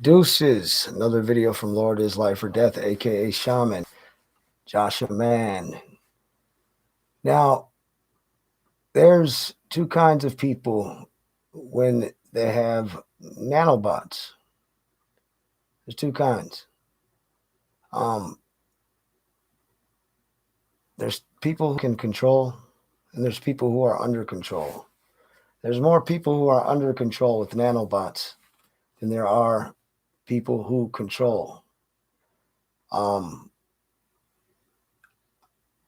Deuces, another video from Lord is Life or Death, aka Shaman, Joshua Man. Now, there's two kinds of people when they have nanobots. There's two kinds. Um, there's people who can control, and there's people who are under control. There's more people who are under control with nanobots than there are people who control. Um,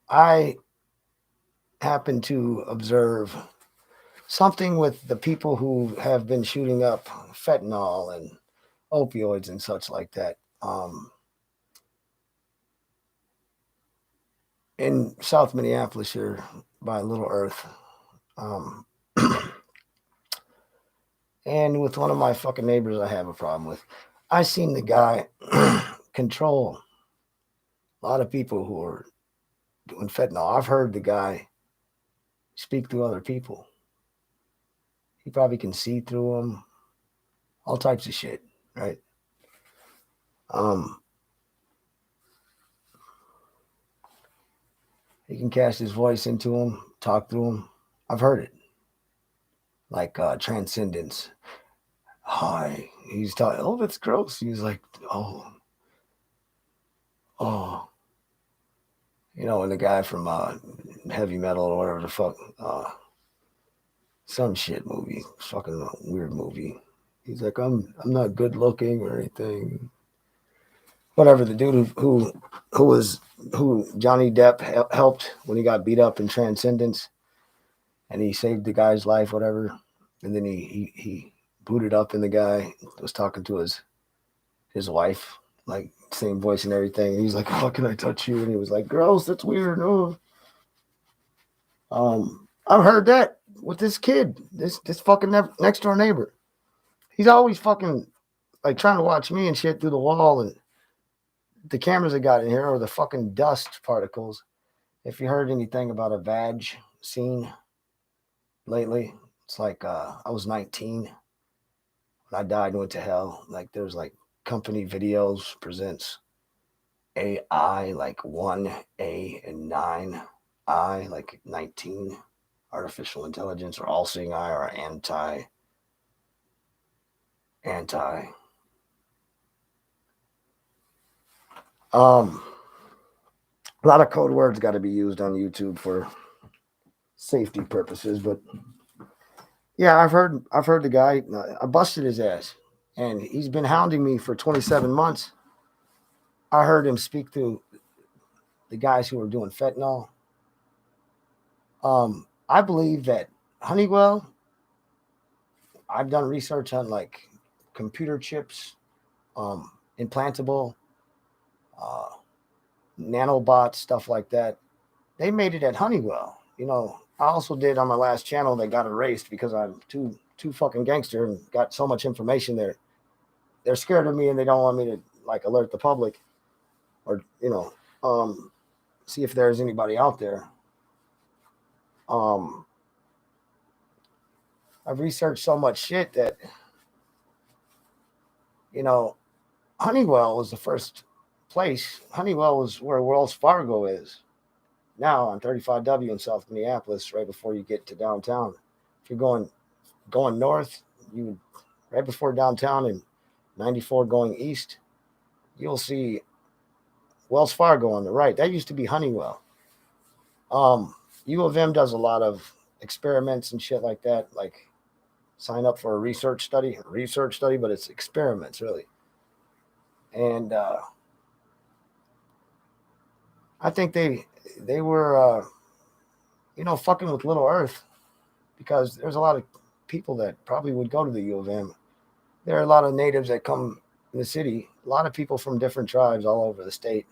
I happen to observe something with the people who have been shooting up fentanyl and opioids and such like that. In South Minneapolis here by Little Earth. Um, and with one of my fucking neighbors I have a problem with. I seen the guy control a lot of people who are doing fentanyl. I've heard the guy speak through other people. He probably can see through them, all types of shit, right? Um, he can cast his voice into them, talk through them. I've heard it. Like transcendence. Hi. He's talking, oh, that's gross. He's like, oh, oh. You know, and the guy from heavy metal or whatever the fuck, some shit movie, fucking weird movie. He's like, I'm not good looking or anything. Whatever. The dude who Johnny Depp helped when he got beat up in Transcendence, and he saved the guy's life, whatever. And then he booted up, and the guy was talking to his wife, like same voice and everything. And he's like, "How can I touch you?" And he was like, "Gross, that's weird." Oh. I've heard that with this kid, this fucking next door neighbor. He's always fucking like trying to watch me and shit through the wall, and the cameras that got in here are the fucking dust particles. If you heard anything about a vag scene lately, it's like I was 19 when I died and went to hell. Like there's like company videos presents AI like 1A and 9I, like 19 artificial intelligence, or all seeing eye, or anti. Um, a lot of code words got to be used on YouTube for safety purposes, but yeah, I've heard the guy. I busted his ass, and he's been hounding me for 27 months. I heard him speak to the guys who were doing fentanyl. I believe that Honeywell. I've done research on like computer chips, implantable, uh, nanobots, stuff like that. They made it at Honeywell. You know, I also did on my last channel that got erased because I'm too fucking gangster and got so much information there. They're scared of me and they don't want me to like alert the public or see if there's anybody out there. Um, I've researched so much shit that you know Honeywell was the first place. Honeywell was where Wells Fargo is now on 35W in South Minneapolis, right before you get to downtown. If you're going north, you right before downtown and 94 going east, you'll see Wells Fargo on the right. That used to be Honeywell. U of M does a lot of experiments and shit like that, like sign up for a research study, but it's experiments really. And I think they were fucking with Little Earth because there's a lot of people that probably would go to the U of M. There are a lot of natives that come in the city. A lot of people from different tribes all over the state,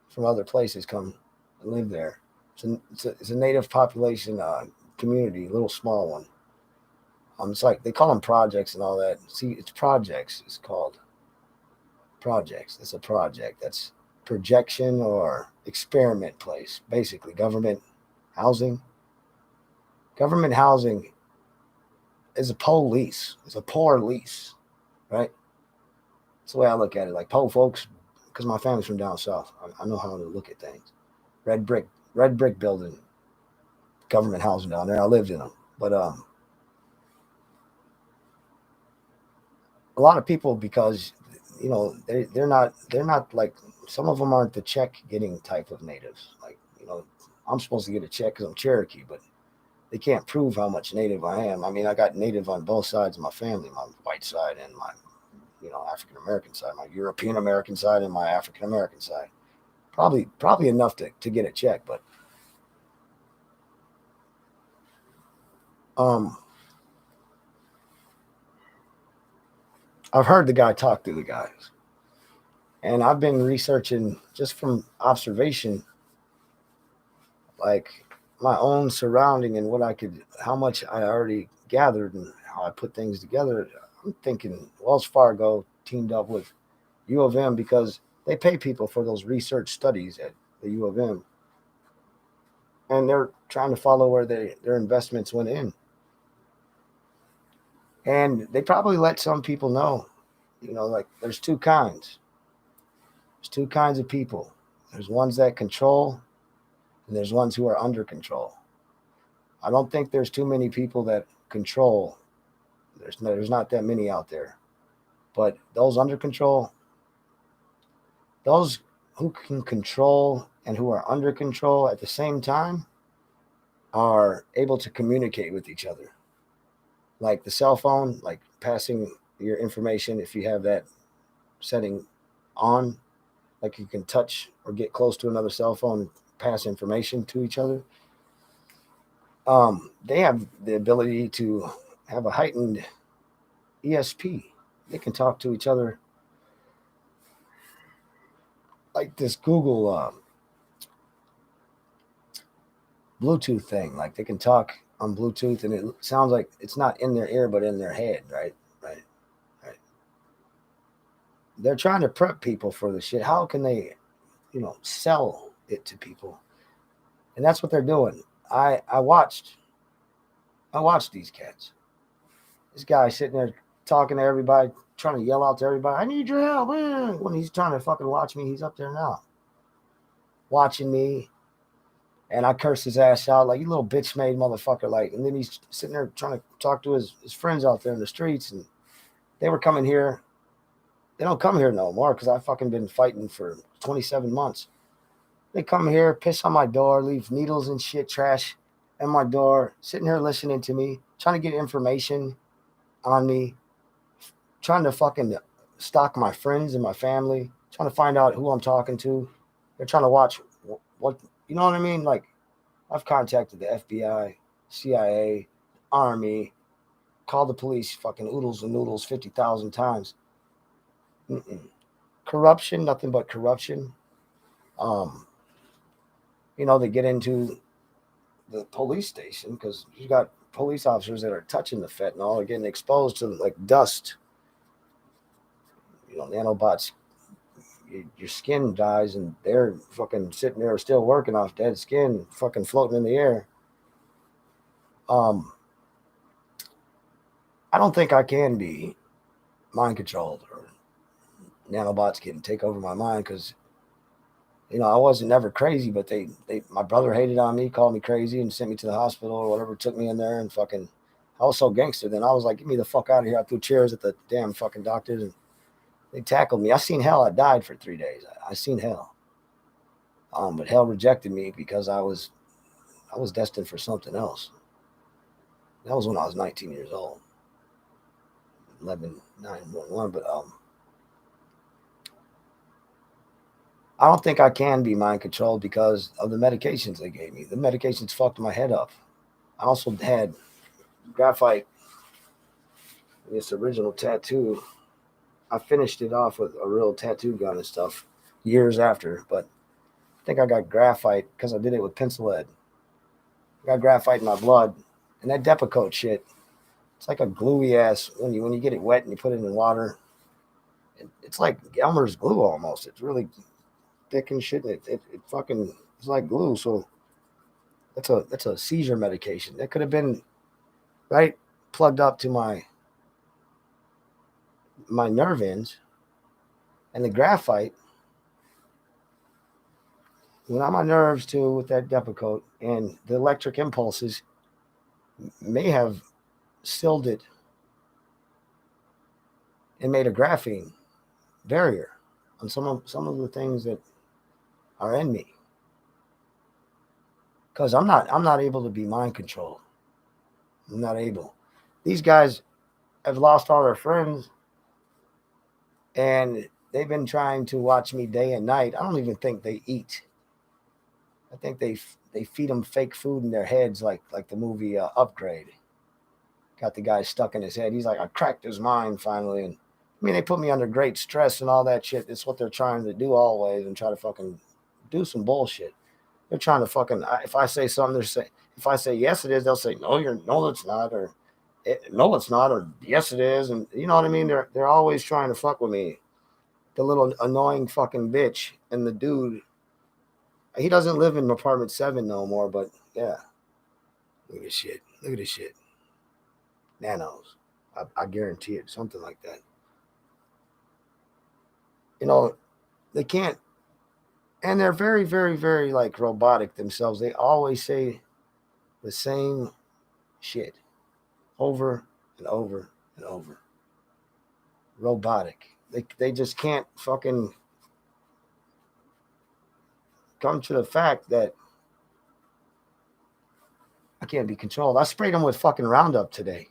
from other places, come and live there. It's a native population community, a little small one. It's like they call them projects and all that. See, it's projects. It's called projects. It's a project. That's projection or experiment place, basically. Housing. Government housing is a police. It's a poor lease, right? That's the way I look at it. Like po folks, because my family's from down south. I know how to look at things. Red brick, red brick building, government housing down there. I lived in them, but a lot of people because they're not like some of them aren't the check getting type of natives. Like I'm supposed to get a check because I'm Cherokee, but they can't prove how much native I am. I mean, I got native on both sides of my family, my white side and my African American side, my European American side and my African American side. Probably enough to get a check, but um I've heard the guy talk to the guys. And I've been researching just from observation, like my own surrounding and what I could, how much I already gathered and how I put things together. I'm thinking Wells Fargo teamed up with U of M because they pay people for those research studies at the U of M, and they're trying to follow where their investments went in. And they probably let some people know, like there's two kinds. There's two kinds of people. There's ones that control, and there's ones who are under control. I don't think there's too many people that control. There's not that many out there. But those under control, those who can control and who are under control at the same time are able to communicate with each other. Like the cell phone, like passing your information if you have that setting on, like you can touch or get close to another cell phone and pass information to each other. They have the ability to have a heightened ESP. They can talk to each other like this Google Bluetooth thing. Like they can talk on Bluetooth, and it sounds like it's not in their ear, but in their head. Right, right, right. They're trying to prep people for the shit. How can they, sell it to people? And that's what they're doing. I watched these cats. This guy sitting there talking to everybody, trying to yell out to everybody, "I need your help!" When he's trying to fucking watch me, he's up there now, watching me, and I cursed his ass out like, "You little bitch made motherfucker!" Like, and then he's sitting there trying to talk to his friends out there in the streets, and they were coming here. They don't come here no more because I fucking been fighting for 27 months. They come here, piss on my door, leave needles and shit, trash at my door, sitting here listening to me, trying to get information on me, trying to fucking stalk my friends and my family, trying to find out who I'm talking to. They're trying to watch what you know what I mean? Like, I've contacted the FBI, CIA, Army, called the police, fucking oodles and noodles 50,000 times. Mm-mm. Corruption, nothing but corruption. Um, they get into the police station because you got police officers that are touching the fentanyl are getting exposed to like dust. Nanobots, your skin dies, and they're fucking sitting there still working off dead skin, fucking floating in the air. Um, I don't think I can be mind controlled or nanobots can take over my mind because I wasn't never crazy, but my brother hated on me, called me crazy, and sent me to the hospital or whatever, took me in there and fucking. I was so gangster then. I was like, "Get me the fuck out of here!" I threw chairs at the damn fucking doctors, and they tackled me. I seen hell. I died for 3 days. I seen hell. But hell rejected me because I was destined for something else. That was when I was 19 years old, 11, 9, 1, 1. But I don't think I can be mind controlled because of the medications they gave me. The medications fucked my head up. I also had graphite, this original tattoo. I finished it off with a real tattoo gun and stuff years after, but I think I got graphite because I did it with pencil lead. I got graphite in my blood, and that Depakote shit. It's like a gluey ass when you get it wet and you put it in water. It's like Elmer's glue almost. It's really thick and shit. It fucking it's like glue. So that's a seizure medication. That could have been right plugged up to my nerve ends. And the graphite went on my nerves too with that Depakote, and the electric impulses may have sealed it and made a graphene barrier on some of the things that are in me. Because I'm not able to be mind controlled. I'm not able. These guys have lost all their friends, and they've been trying to watch me day and night. I don't even think they eat. I think they feed them fake food in their heads, like the movie Upgrade. Got the guy stuck in his head. He's like, I cracked his mind finally, and I mean, they put me under great stress and all that shit. It's what they're trying to do always, and try to fucking do some bullshit. They're trying to fucking. If I say something, they're say. If I say yes, it is, they'll say no, no, it's not, or no, it's not, or yes, it is, and you know what I mean. They're always trying to fuck with me. The little annoying fucking bitch and the dude. He doesn't live in apartment 7 no more, but yeah. Look at this shit. Look at this shit. Nanos. I guarantee it. Something like that. You know, they can't, and they're very, very, very like robotic themselves. They always say the same shit over and over and over. Robotic. They just can't fucking come to the fact that I can't be controlled. I sprayed them with fucking Roundup today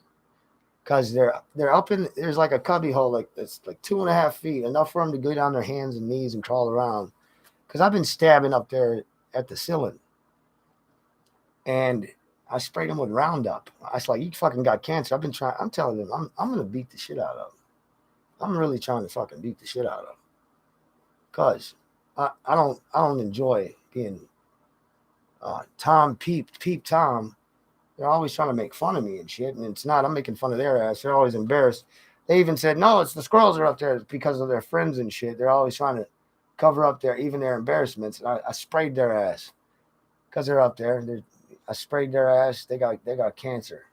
because they're up in, there's like a cubby hole like that's like 2.5 feet, enough for them to go down their hands and knees and crawl around. Because I've been stabbing up there at the ceiling, and I sprayed them with Roundup. I was like, you fucking got cancer. I've been trying. I'm telling them, I'm gonna beat the shit out of them. I'm really trying to fucking beat the shit out of them. Cause I don't enjoy being Tom Peep Tom. They're always trying to make fun of me and shit, and it's not. I'm making fun of their ass. They're always embarrassed. They even said, no, it's the squirrels are up there because of their friends and shit. They're always trying to cover up their embarrassments. And I sprayed their ass because they're up there. I sprayed their ass. They got cancer.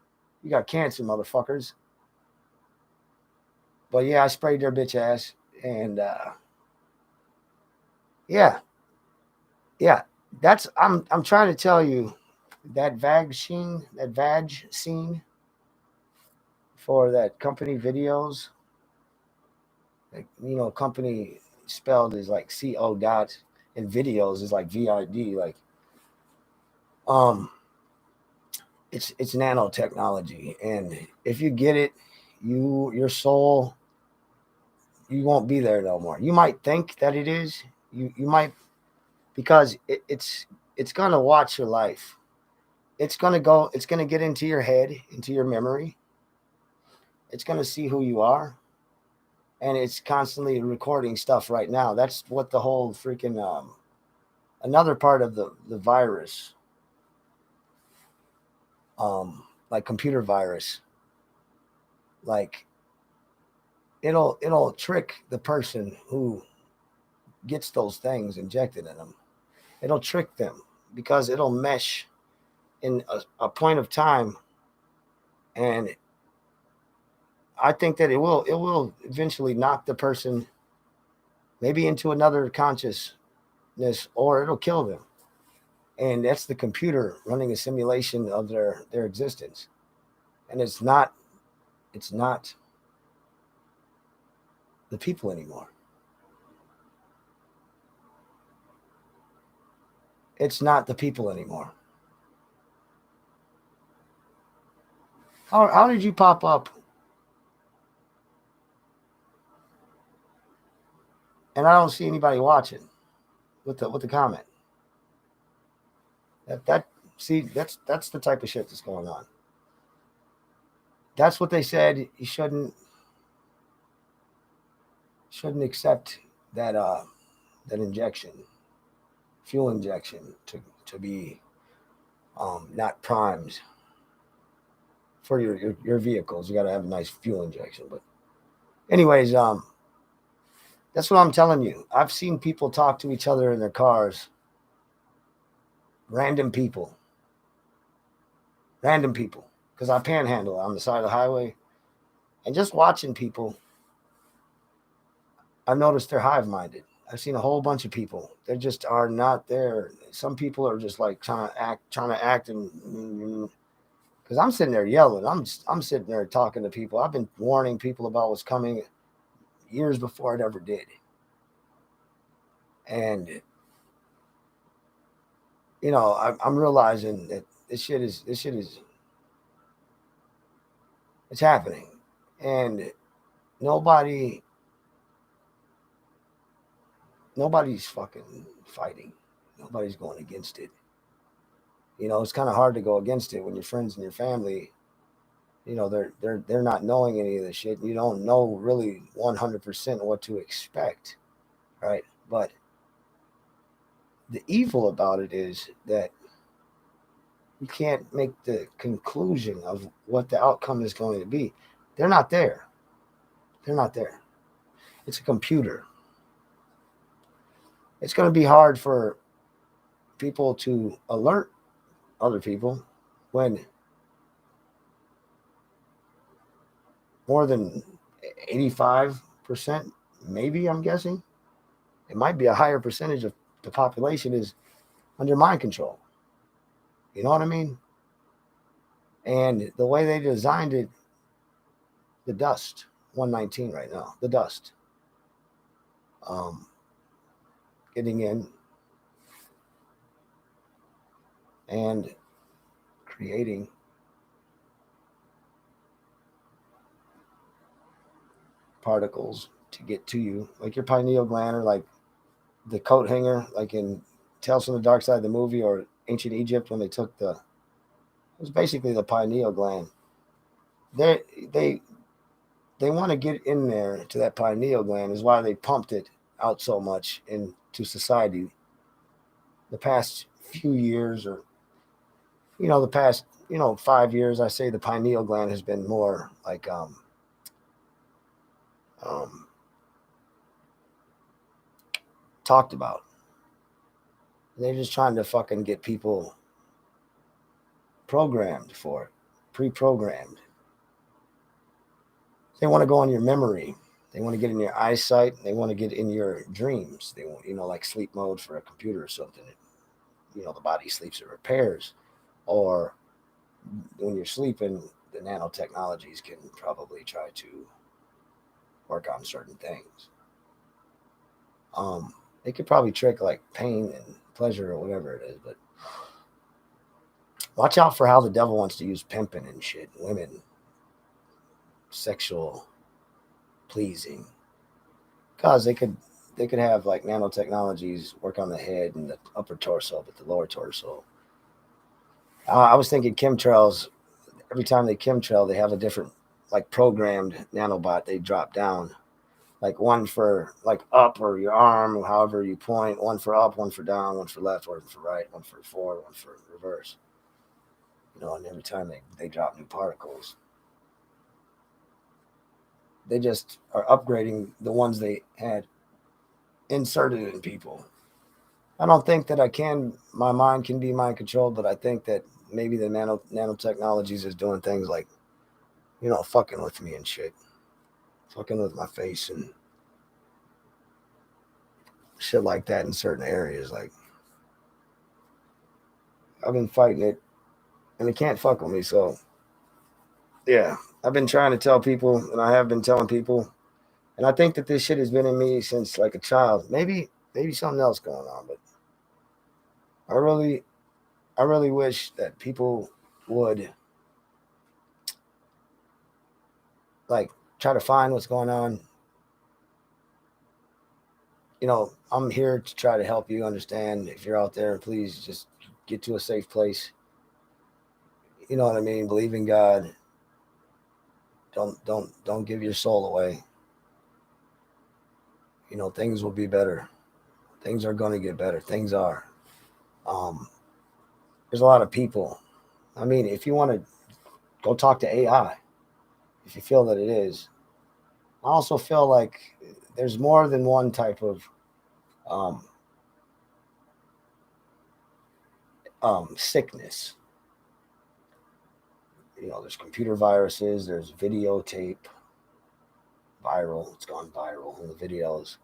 You got cancer, motherfuckers. But yeah, I sprayed their bitch ass, and yeah, yeah. I'm trying to tell you that vag scene for that company videos. Like, company spelled is like CO dot, and videos is like VID. Like, um, it's nanotechnology, and if you get it, your soul, you won't be there no more. You might think that it is. You might, because it's gonna watch your life. It's gonna go. It's gonna get into your head, into your memory. It's gonna see who you are, and it's constantly recording stuff right now. That's what the whole freaking another part of the virus, like computer virus, like it'll trick the person who gets those things injected in them. It'll trick them because it'll mesh in a point of time, and I think that it will eventually knock the person maybe into another consciousness, or it'll kill them. And that's the computer running a simulation of their existence. And it's not the people anymore. It's not the people anymore. How did you pop up and I don't see anybody watching with the comment? That see, that's the type of shit that's going on. That's what they said. You shouldn't accept that injection, fuel injection, to be not primed for your vehicles. You got to have a nice fuel injection. But anyways, that's what I'm telling you. I've seen people talk to each other in their cars. Random people, because I panhandle on the side of the highway, and just watching people. I've noticed they're hive minded. I've seen a whole bunch of people. They just are not there. Some people are just like trying to act, and because I'm sitting there yelling. I'm sitting there talking to people. I've been warning people about what's coming years before it ever did, and I'm realizing that this shit is it's happening, and nobody nobody's fucking fighting. Nobody's going against it. It's kind of hard to go against it when your friends and your family, they're not knowing any of this shit. You don't know really 100% what to expect, right? But the evil about it is that you can't make the conclusion of what the outcome is going to be. They're not there. They're not there. It's a computer. It's going to be hard for people to alert other people when more than 85%, maybe, I'm guessing, it might be a higher percentage of the population is under mind control. You know what I mean? And the way they designed it, the dust, 119 right now, the dust, um, getting in and creating particles to get to you, like your pineal gland, or like the coat hanger, like in Tales from the Dark Side, the movie, or ancient Egypt when they took it was basically the pineal gland. They they they want to get in there to that pineal gland, is why they pumped it out so much into society the past few years, or the past 5 years. I say the pineal gland has been more like um, talked about. They're just trying to fucking get people programmed for it, pre-programmed. They want to go on your memory. They want to get in your eyesight. They want to get in your dreams. They want, like sleep mode for a computer or something. The body sleeps, it repairs. Or when you're sleeping, the nanotechnologies can probably try to work on certain things. Um, they could probably trick like pain and pleasure or whatever it is, but watch out for how the devil wants to use pimping and shit, women, sexual pleasing, because they could have like nanotechnologies work on the head and the upper torso, but the lower torso. I was thinking chemtrails. Every time they chemtrail, they have a different like programmed nanobot they drop down. Like one for like up or your arm, however you point. One for up, one for down, one for left, one for right, one for forward, one for reverse. And every time they drop new particles, they just are upgrading the ones they had inserted in people. I don't think that my mind can be mind controlled, but I think that maybe the nanotechnologies is doing things like, fucking with me and shit, fucking with my face and shit like that in certain areas. Like, I've been fighting it, and they can't fuck with me. So yeah, I've been trying to tell people, and I have been telling people, and I think that this shit has been in me since like a child. Maybe something else going on, but I really, I really wish that people would like try to find what's going on. I'm here to try to help you understand. If you're out there, please just get to a safe place. You know what I mean? Believe in God. Don't give your soul away. Things will be better. Things are going to get better. Things are. Um, there's a lot of people. I mean, if you want to go talk to AI, if you feel that it is, I also feel like there's more than one type of um, sickness. There's computer viruses, there's videotape viral. It's gone viral in the videos.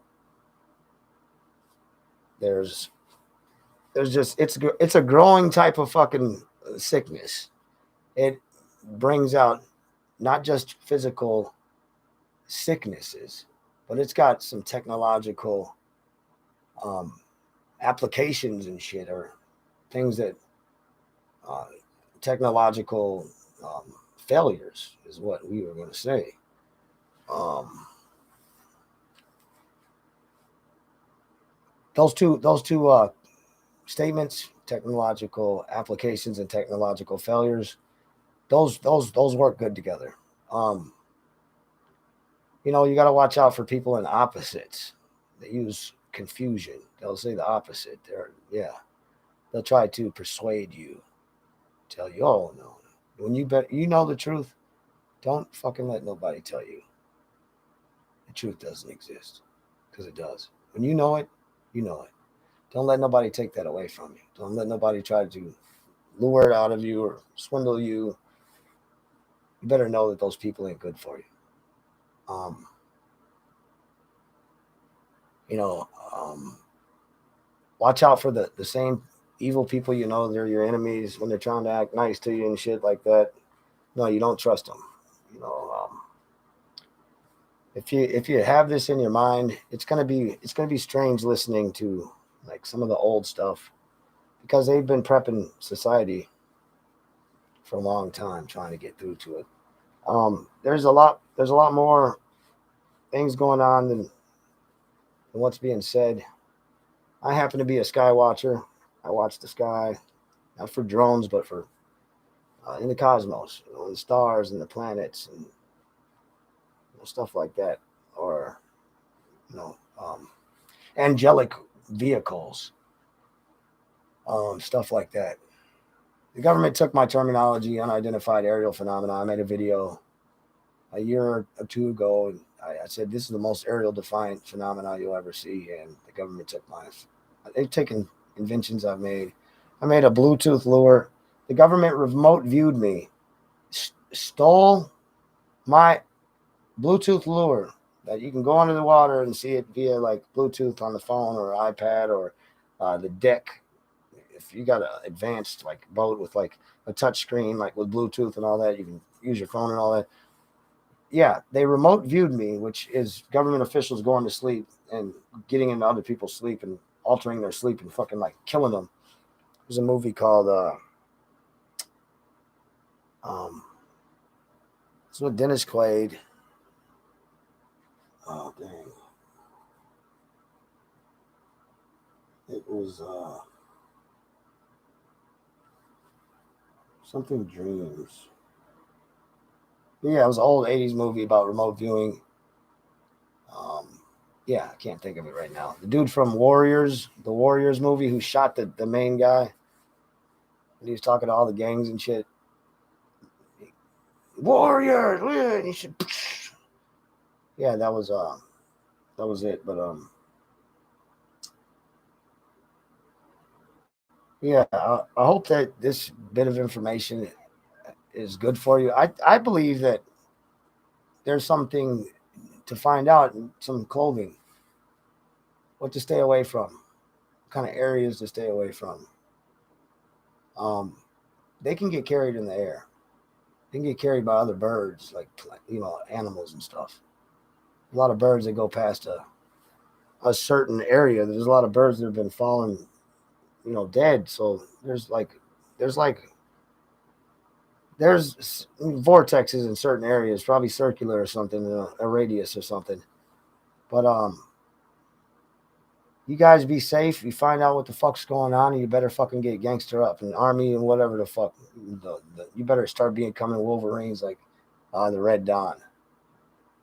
There's just it's a growing type of fucking sickness. It brings out not just physical sicknesses, but it's got some technological um, applications and shit, or things that uh, technological failures is what we were going to say. Um, those two statements, technological applications and technological failures, those work good together. Um, you got to watch out for people in opposites. They use confusion. They'll say the opposite. They'll try to persuade you, tell you, oh no. When you know the truth, don't fucking let nobody tell you the truth doesn't exist, because it does. When you know it, you know it. Don't let nobody take that away from you. Don't let nobody try to lure it out of you or swindle you. You better know that those people ain't good for you. Um, you know, watch out for the same evil people. They're your enemies when they're trying to act nice to you and shit like that. No, you don't trust them. You know, if you have this in your mind, it's gonna be strange listening to like some of the old stuff, because they've been prepping society for a long time trying to get through to it. There's a lot more things going on than what's being said. I happen to be a sky watcher. I watch the sky, not for drones, but for in the cosmos, the stars and the planets and stuff like that, or you know, um, angelic vehicles, stuff like that. The government took my terminology, unidentified aerial phenomena. I made a video a year or two ago, and I said this is the most aerial defiant phenomena you'll ever see, and the government took mine. They've taken inventions I've made. I made a Bluetooth lure. The government remote viewed me, stole my Bluetooth lure that you can go under the water and see it via like Bluetooth on the phone or iPad or the deck. If you got an advanced like boat with like a touch screen, like with Bluetooth and all that, you can use your phone and all that. Yeah, they remote viewed me, which is government officials going to sleep and getting into other people's sleep and altering their sleep and fucking like killing them. There's a movie called um, it's with Dennis Quaid. Oh dang, it was something dreams. Yeah, it was an old '80s movie about remote viewing. Um, yeah, I can't think of it right now. The dude from Warriors, the Warriors movie, who shot the main guy, and he was talking to all the gangs and shit. Warriors, yeah, and he should. Yeah, that was it. But yeah, I hope that this bit of information is good for you. I believe that there's something to find out in some clothing, what to stay away from, what kind of areas to stay away from. Um, they can get carried in the air. They can get carried by other birds, like animals and stuff. A lot of birds that go past a certain area. There's a lot of birds that have been fallen, dead. So there's like there's vortexes in certain areas, probably circular or something, a radius or something. But you guys be safe. You find out what the fuck's going on, and you better fucking get gangster up and army and whatever the fuck. You better start becoming Wolverines like the Red Dawn,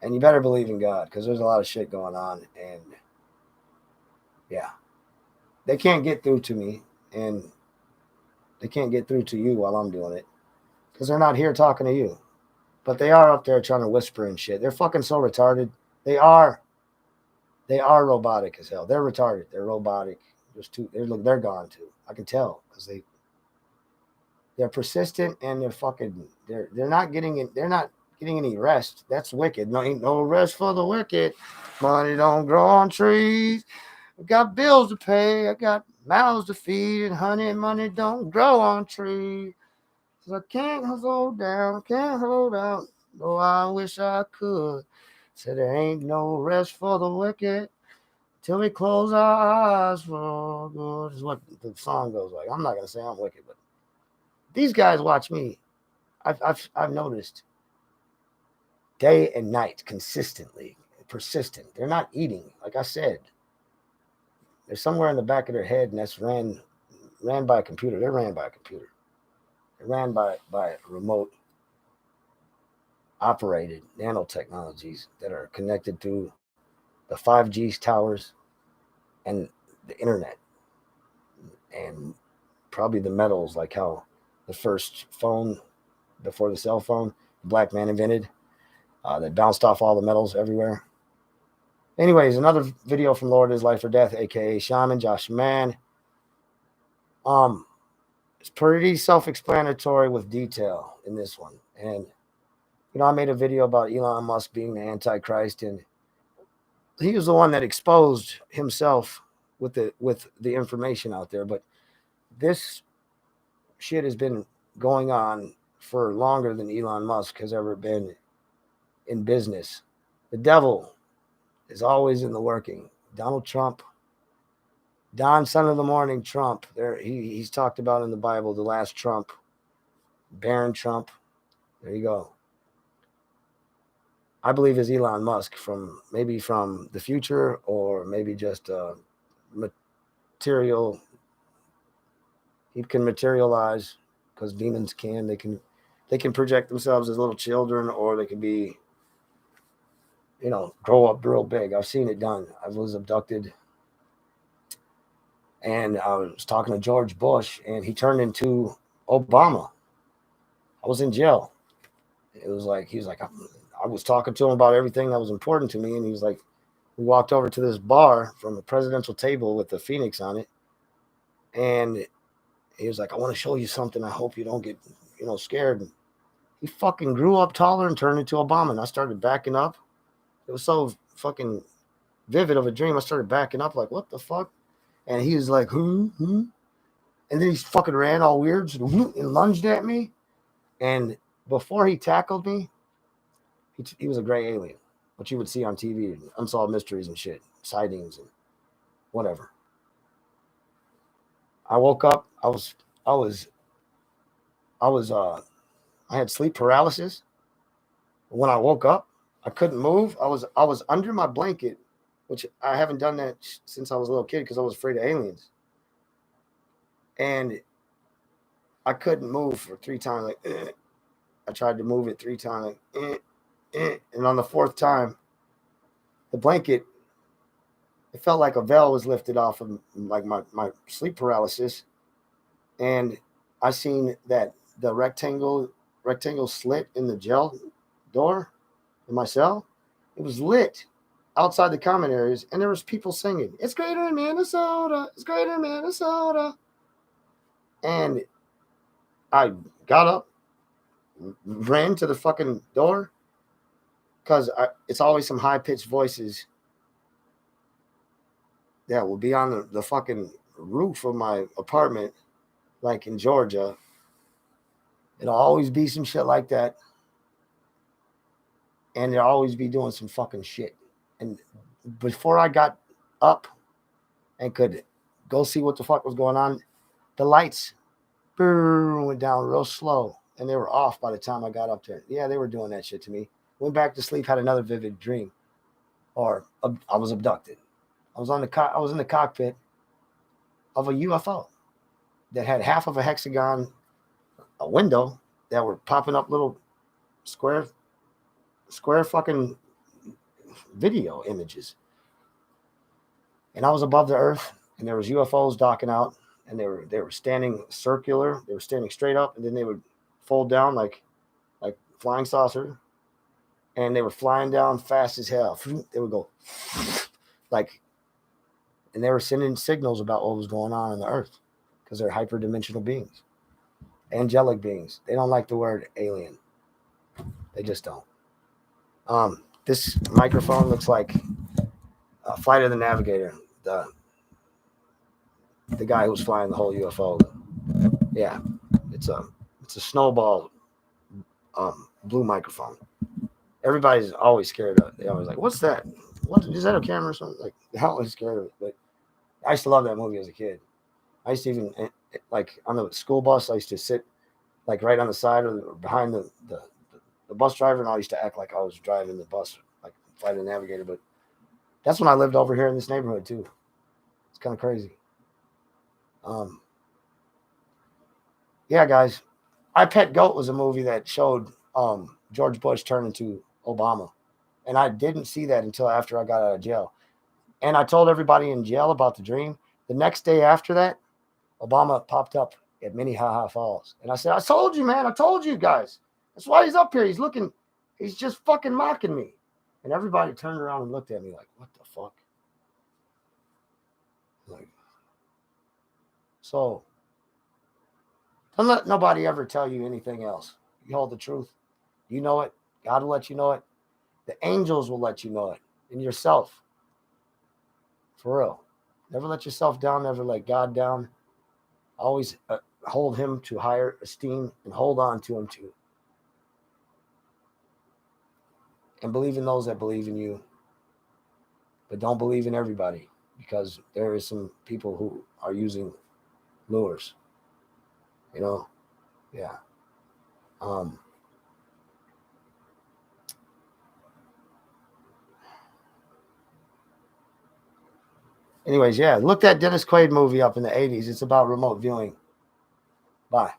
and you better believe in God, because there's a lot of shit going on, and yeah, they can't get through to me, and they can't get through to you while I'm doing it, because they're not here talking to you, but they are up there trying to whisper and shit. They're fucking so retarded. They are. They are robotic as hell. They're retarded. They're robotic. There's two. They're gone too. I can tell because they're persistent, and they're fucking. They're not getting it. They're not getting any rest. That's wicked. No, ain't no rest for the wicked. Money don't grow on trees. I got bills to pay. I got mouths to feed. And honey, money don't grow on trees. So I can't hold down. Can't hold out. Oh, I wish I could. Said there ain't no rest for the wicked till we close our eyes for good. Is what the song goes like. I'm not gonna say I'm wicked, but these guys watch me. I've noticed day and night consistently, persistent. They're not eating. Like I said, they're somewhere in the back of their head, and that's ran by a computer. They're ran by a computer. They're ran by remote operated nanotechnologies that are connected through the 5G towers and the internet, and probably the metals, like how the first phone before the cell phone, the black man invented, that bounced off all the metals everywhere. Anyways, another video from Lord is Life or Death, aka Shaman Josh Mann. It's pretty self-explanatory with detail in this one. And I made a video about Elon Musk being the Antichrist, and he was the one that exposed himself with the information out there. But this shit has been going on for longer than Elon Musk has ever been in business. The devil is always in the working. Donald Trump, Don, son of the morning Trump, he's talked about in the Bible, the last Trump, Baron Trump. There you go. I believe is Elon Musk from the future, or maybe just material. He can materialize because demons can. They can project themselves as little children, or they can be, grow up real big. I've seen it done. I was abducted, and I was talking to George Bush, and he turned into Obama. I was in jail. It was like, he was like, I was talking to him about everything that was important to me, and he was like, we walked over to this bar from a presidential table with the Phoenix on it, and he was like, I want to show you something. I hope you don't get, scared. And he fucking grew up taller and turned into Obama, and I started backing up. It was so fucking vivid of a dream. I started backing up like, what the fuck? And he was like, And then he fucking ran all weird and lunged at me. And before he tackled me, he was a gray alien, what you would see on TV, unsolved mysteries and shit, sightings and whatever. I woke up. I had sleep paralysis. When I woke up, I couldn't move. I was under my blanket, which I haven't done that since I was a little kid because I was afraid of aliens. And I couldn't move for 3 times. Like, I tried to move it 3 times. Like, and on the 4th time, the blanket, it felt like a veil was lifted off of like my sleep paralysis. And I seen that the rectangle slit in the jail door in my cell, it was lit outside the common areas, and there was people singing, "It's greater in Minnesota, it's greater in Minnesota." And I got up, ran to the fucking door, because it's always some high-pitched voices that will be on the fucking roof of my apartment, like in Georgia. It'll always be some shit like that. And they'll always be doing some fucking shit. And before I got up and could go see what the fuck was going on, the lights went down real slow, and they were off by the time I got up there. Yeah, they were doing that shit to me. Went back to sleep, had another vivid dream, or I was abducted. I was in the cockpit of a UFO that had half of a hexagon, a window that were popping up little square fucking video images. And I was above the earth, and there was UFOs docking out, and they were standing circular. They were standing straight up, and then they would fold down like flying saucer, and they were flying down fast as hell. They would go like, and they were sending signals about what was going on the earth, because they're hyperdimensional beings, angelic beings. They don't like the word alien. They just don't. This microphone looks like Flight of the Navigator, the guy who was flying the whole UFO. Yeah, it's a snowball blue microphone. Everybody's always scared of it. They're always like, "What's that? What is that, a camera or something?" Like, they're always scared of it. But I used to love that movie as a kid. I used to even like on the school bus. I used to sit like right on the side or behind the bus driver, and I used to act like I was driving the bus, like Flight of the Navigator. But that's when I lived over here in this neighborhood too. It's kind of crazy. Um, yeah, guys, I Pet Goat was a movie that showed George Bush turn into Obama, and I didn't see that until after I got out of jail. And I told everybody in jail about the dream. The next day after that, Obama popped up at Minnehaha Falls, and I said, "I told you, man. I told you guys. That's why he's up here. He's looking. He's just fucking mocking me." And everybody turned around and looked at me like, "What the fuck?" Like, so don't let nobody ever tell you anything else. You hold the truth. You know it. God will let you know it. The angels will let you know it. And yourself. For real. Never let yourself down. Never let God down. Always hold him to higher esteem and hold on to him too. And believe in those that believe in you. But don't believe in everybody, because there is some people who are using lures. You know? Yeah. Um, Anyways, yeah, look that Dennis Quaid movie up in the 80s. It's about remote viewing. Bye.